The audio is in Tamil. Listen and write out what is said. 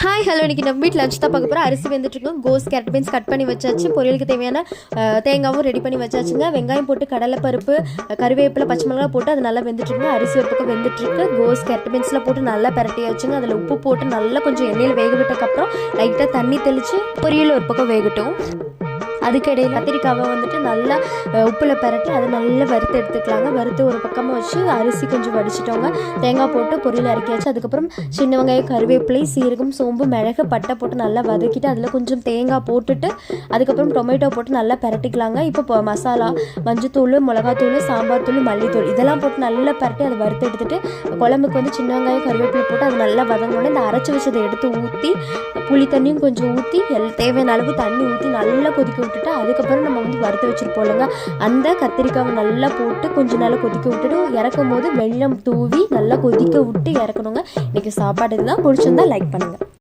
ஹாய் ஹலோ இன்றைக்கி நம்ம வீட்டில் லஞ்ச் தான் பார்க்க போகிறோம். அரிசி வெந்துட்டுருக்கோம். கோஸ் கேரட் பீன்ஸ் கட் பண்ணி வச்சாச்சு. பொரியலுக்கு தேவையான தேங்காவும் ரெடி பண்ணி வச்சாச்சுங்க. வெங்காயம் போட்டு கடலைப்பருப்பு கருவேப்பிலை பச்சை மிளகா போட்டு அது நல்லா வெந்துட்டுருக்குங்க. அரிசி ஒரு பக்கம் வெந்துட்டுருக்கு. கோஸ் கேரட் பீன்ஸ்லாம் போட்டு நல்லா பரட்டியாச்சுங்க. அதில் உப்பு போட்டு நல்லா கொஞ்சம் எண்ணெயில் வேக விட்டதுக்கப்புறம் லைட்டாக தண்ணி தெளித்து பொரியல் ஒரு பக்கம் வேகட்டும். அதுக்கிடையில் கத்திரிக்காவை வந்துட்டு நல்லா உப்பில் பரட்டி அதை நல்லா வறுத்து எடுத்துக்கலாங்க. வறுத்து ஒரு பக்கமாக வச்சு அரிசி கொஞ்சம் வடிச்சிட்டோங்க. தேங்காய் போட்டு பொரியல் இறக்கியாச்சு. அதுக்கப்புறம் சின்ன வெங்காயம் கருவேப்பிலை சீரகம் சோம்பு மிளகு பட்டை போட்டு நல்லா வதக்கிட்டு அதில் கொஞ்சம் தேங்காய் போட்டுட்டு அதுக்கப்புறம் டொமேட்டோ போட்டு நல்லா பரட்டிக்கலாங்க. இப்போ மசாலா மஞ்சத்தூள் மிளகாத்தூள் சாம்பார் தூள் மல்லித்தூள் இதெல்லாம் போட்டு நல்லா பரட்டி அதை வறுத்து எடுத்துட்டு குழம்புக்கு வந்து சின்ன வெங்காயம் கருவேப்பிலை போட்டு அது நல்லா வதங்கணுன்னு இந்த அரைச்சி வச்சதை எடுத்து ஊற்றி புளி தண்ணியும் கொஞ்சம் ஊற்றி தேவையான அளவு தண்ணி ஊற்றி நல்லா கொதிக்க விட்டுட்டு அதுக்கப்புறம் நம்ம வந்து வறுத்து வச்சுருப்போம்லங்க அந்த கத்திரிக்காவை நல்லா போட்டு கொஞ்சம் நல்லா கொதிக்க விட்டுட்டு இறக்கும் போது வெல்லம் தூவி நல்லா கொதிக்க விட்டு இறக்கணுங்க. இன்றைக்கி சாப்பாடு தான் பிடிச்சிருந்தா லைக் பண்ணுங்கள்.